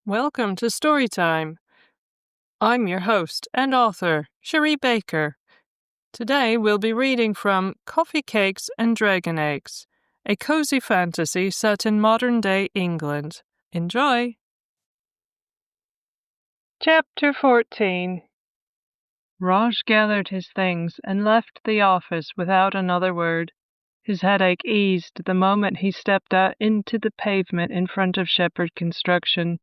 Welcome to Storytime. I'm your host and author, Cherie Baker. Today we'll be reading from Coffee Cakes and Dragon Eggs, a cozy fantasy set in modern-day England. Enjoy! Chapter 14. Raj gathered his things and left the office without another word. His headache eased the moment he stepped out into the pavement in front of Shepherd Construction.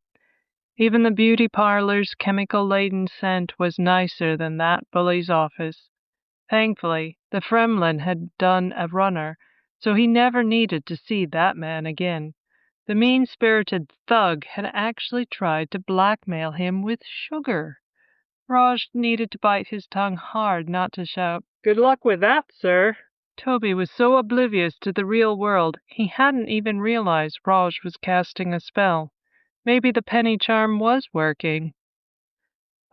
Even the beauty parlor's chemical-laden scent was nicer than that bully's office. Thankfully, the fremlin had done a runner, so he never needed to see that man again. The mean-spirited thug had actually tried to blackmail him with sugar. Raj needed to bite his tongue hard not to shout, "Good luck with that, sir." Toby was so oblivious to the real world, he hadn't even realized Raj was casting a spell. Maybe the penny charm was working.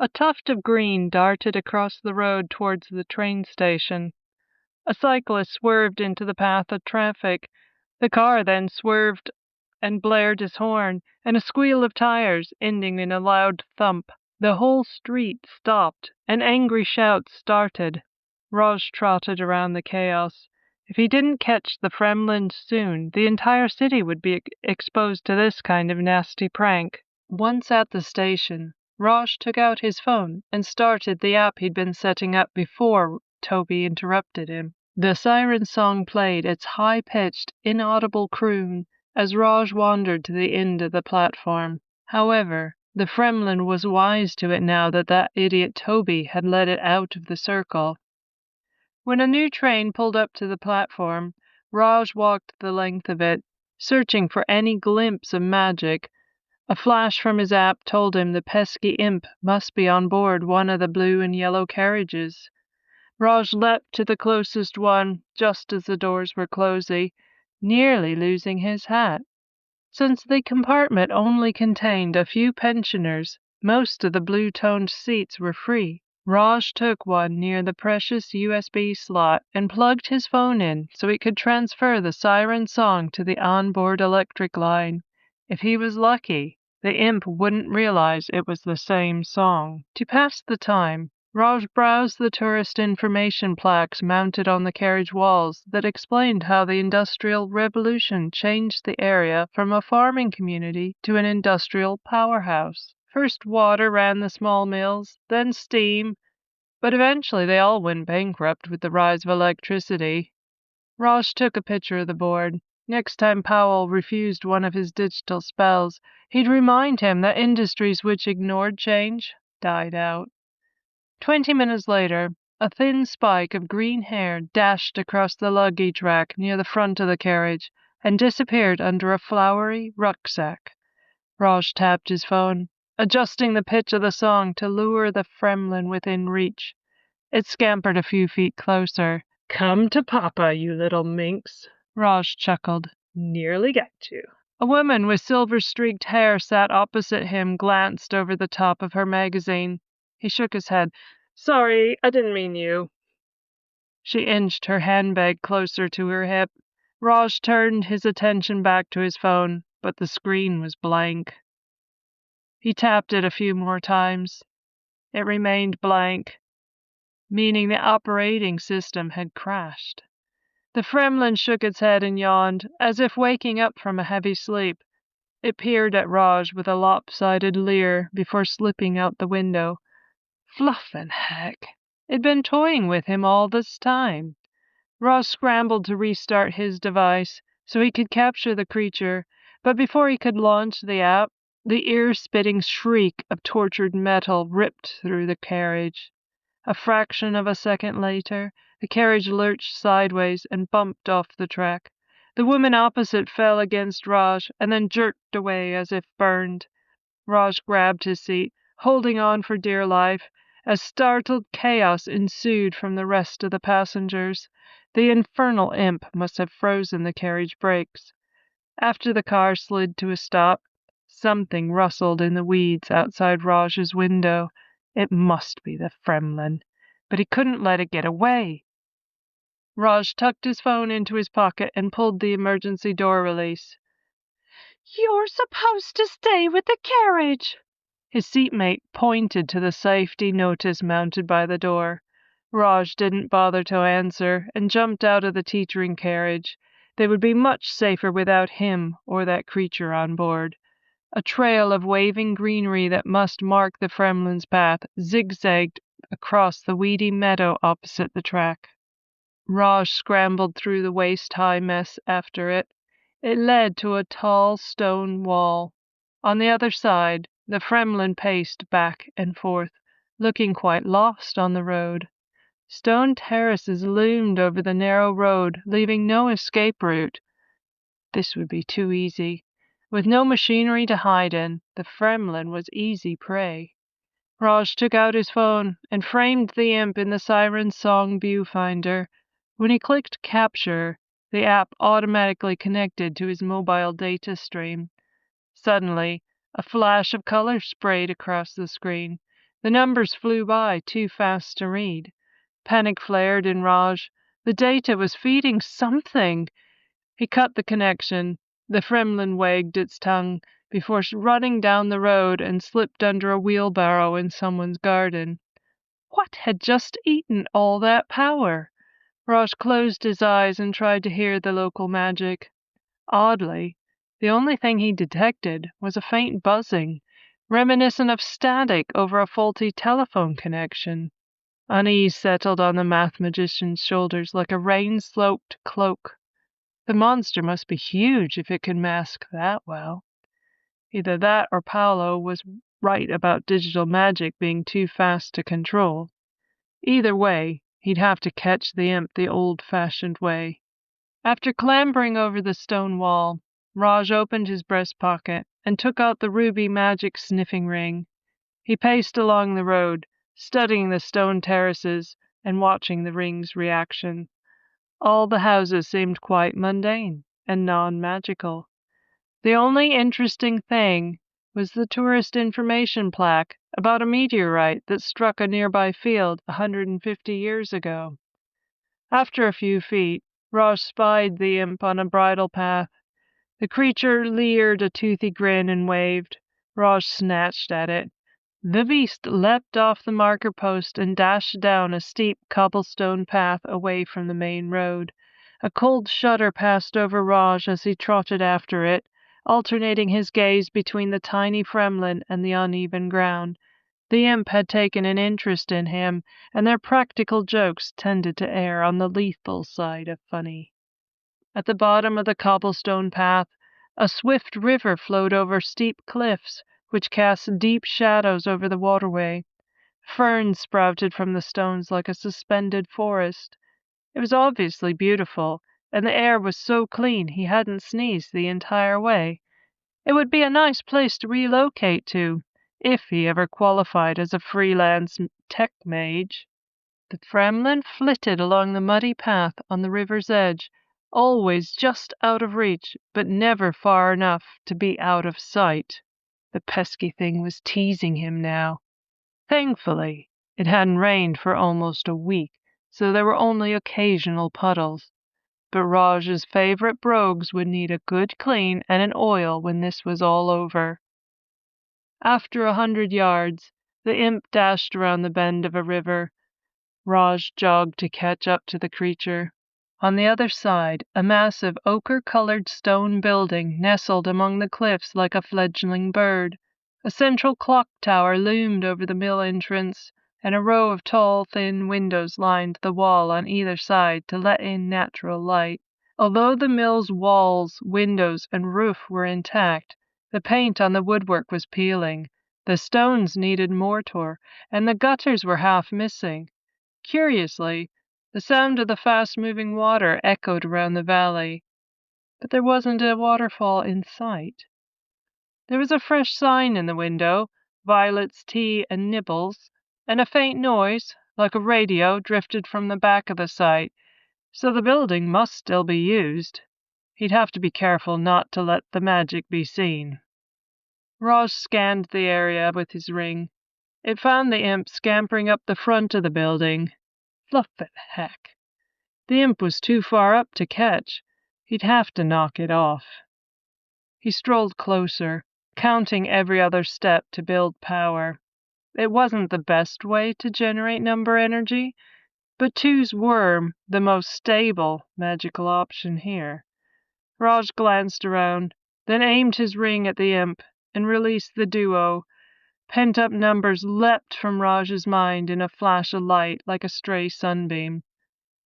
A tuft of green darted across the road towards the train station. A cyclist swerved into the path of traffic. The car then swerved and blared his horn, and a squeal of tires, ending in a loud thump. The whole street stopped, and angry shouts started. Raj trotted around the chaos. If he didn't catch the fremlin soon, the entire city would be exposed to this kind of nasty prank. Once at the station, Raj took out his phone and started the app he'd been setting up before Toby interrupted him. The siren song played its high-pitched, inaudible croon as Raj wandered to the end of the platform. However, the fremlin was wise to it now that idiot Toby had let it out of the circle. When a new train pulled up to the platform, Raj walked the length of it, searching for any glimpse of magic. A flash from his app told him the pesky imp must be on board one of the blue and yellow carriages. Raj leapt to the closest one just as the doors were closing, nearly losing his hat. Since the compartment only contained a few pensioners, most of the blue-toned seats were free. Raj took one near the precious USB slot and plugged his phone in so he could transfer the siren song to the onboard electric line. If he was lucky, the imp wouldn't realize it was the same song. To pass the time, Raj browsed the tourist information plaques mounted on the carriage walls that explained how the Industrial Revolution changed the area from a farming community to an industrial powerhouse. First water ran the small mills, then steam, but eventually they all went bankrupt with the rise of electricity. Raj took a picture of the board. Next time Powell refused one of his digital spells, he'd remind him that industries which ignored change died out. 20 minutes later, a thin spike of green hair dashed across the luggage rack near the front of the carriage and disappeared under a flowery rucksack. Raj tapped his phone, adjusting the pitch of the song to lure the fremlin within reach. It scampered a few feet closer. "Come to Papa, you little minx," Raj chuckled. "Nearly got you." A woman with silver-streaked hair sat opposite him, glanced over the top of her magazine. He shook his head. "Sorry, I didn't mean you." She inched her handbag closer to her hip. Raj turned his attention back to his phone, but the screen was blank. He tapped it a few more times. It remained blank, meaning the operating system had crashed. The fremlin shook its head and yawned, as if waking up from a heavy sleep. It peered at Raj with a lopsided leer before slipping out the window. Fluff and heck! It'd been toying with him all this time. Raj scrambled to restart his device so he could capture the creature, but before he could launch the app, the ear-spitting shriek of tortured metal ripped through the carriage. A fraction of a second later, the carriage lurched sideways and bumped off the track. The woman opposite fell against Raj and then jerked away as if burned. Raj grabbed his seat, holding on for dear life, as startled chaos ensued from the rest of the passengers. The infernal imp must have frozen the carriage brakes. After the car slid to a stop, something rustled in the weeds outside Raj's window. It must be the fremlin, but he couldn't let it get away. Raj tucked his phone into his pocket and pulled the emergency door release. "You're supposed to stay with the carriage." His seatmate pointed to the safety notice mounted by the door. Raj didn't bother to answer and jumped out of the teetering carriage. They would be much safer without him or that creature on board. A trail of waving greenery that must mark the fremlin's path zigzagged across the weedy meadow opposite the track. Raj scrambled through the waist-high mess after it. It led to a tall stone wall. On the other side, the fremlin paced back and forth, looking quite lost on the road. Stone terraces loomed over the narrow road, leaving no escape route. This would be too easy. With no machinery to hide in, the fremlin was easy prey. Raj took out his phone and framed the imp in the siren song viewfinder. When he clicked capture, the app automatically connected to his mobile data stream. Suddenly, a flash of color sprayed across the screen. The numbers flew by, too fast to read. Panic flared in Raj. The data was feeding something. He cut the connection. The fremlin wagged its tongue before running down the road and slipped under a wheelbarrow in someone's garden. What had just eaten all that power? Raj closed his eyes and tried to hear the local magic. Oddly, the only thing he detected was a faint buzzing, reminiscent of static over a faulty telephone connection. Unease settled on the math magician's shoulders like a rain-soaked cloak. The monster must be huge if it could mask that well. Either that or Paolo was right about digital magic being too fast to control. Either way, he'd have to catch the imp the old-fashioned way. After clambering over the stone wall, Raj opened his breast pocket and took out the ruby magic sniffing ring. He paced along the road, studying the stone terraces and watching the ring's reaction. All the houses seemed quite mundane and non-magical. The only interesting thing was the tourist information plaque about a meteorite that struck a nearby field 150 years ago. After a few feet, Raj spied the imp on a bridle path. The creature leered a toothy grin and waved. Raj snatched at it. The beast leapt off the marker post and dashed down a steep cobblestone path away from the main road. A cold shudder passed over Raj as he trotted after it, alternating his gaze between the tiny fremlin and the uneven ground. The imp had taken an interest in him, and their practical jokes tended to err on the lethal side of funny. At the bottom of the cobblestone path, a swift river flowed over steep cliffs, which cast deep shadows over the waterway. Ferns sprouted from the stones like a suspended forest. It was obviously beautiful, and the air was so clean he hadn't sneezed the entire way. It would be a nice place to relocate to, if he ever qualified as a freelance tech mage. The fremlin flitted along the muddy path on the river's edge, always just out of reach, but never far enough to be out of sight. The pesky thing was teasing him now. Thankfully, it hadn't rained for almost a week, so there were only occasional puddles. But Raj's favorite brogues would need a good clean and an oil when this was all over. After 100 yards, the imp dashed around the bend of a river. Raj jogged to catch up to the creature. On the other side, a massive ochre-colored stone building nestled among the cliffs like a fledgling bird. A central clock tower loomed over the mill entrance, and a row of tall, thin windows lined the wall on either side to let in natural light. Although the mill's walls, windows, and roof were intact, the paint on the woodwork was peeling, the stones needed mortar, and the gutters were half missing. Curiously, the sound of the fast-moving water echoed around the valley, but there wasn't a waterfall in sight. There was a fresh sign in the window, Violet's Tea and Nibbles, and a faint noise, like a radio, drifted from the back of the site, so the building must still be used. He'd have to be careful not to let the magic be seen. Raj scanned the area with his ring. It found the imp scampering up the front of the building. Fluff it, heck. The imp was too far up to catch. He'd have to knock it off. He strolled closer, counting every other step to build power. It wasn't the best way to generate number energy, but twos were the most stable magical option here. Raj glanced around, then aimed his ring at the imp and released the duo. Pent-up numbers leapt from Raj's mind in a flash of light like a stray sunbeam.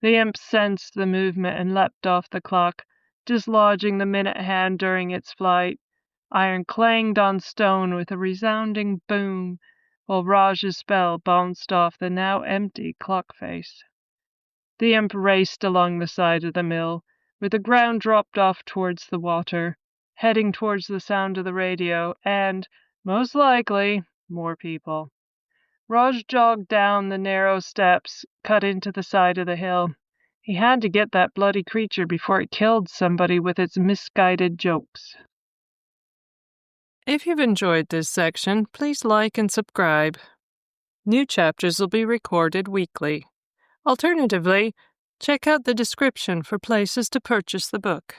The imp sensed the movement and leapt off the clock, dislodging the minute hand during its flight. Iron clanged on stone with a resounding boom, while Raj's spell bounced off the now empty clock face. The imp raced along the side of the mill, where the ground dropped off towards the water, heading towards the sound of the radio and, most likely, more people. Raj jogged down the narrow steps cut into the side of the hill. He had to get that bloody creature before it killed somebody with its misguided jokes. If you've enjoyed this section, please like and subscribe. New chapters will be recorded weekly. Alternatively, check out the description for places to purchase the book.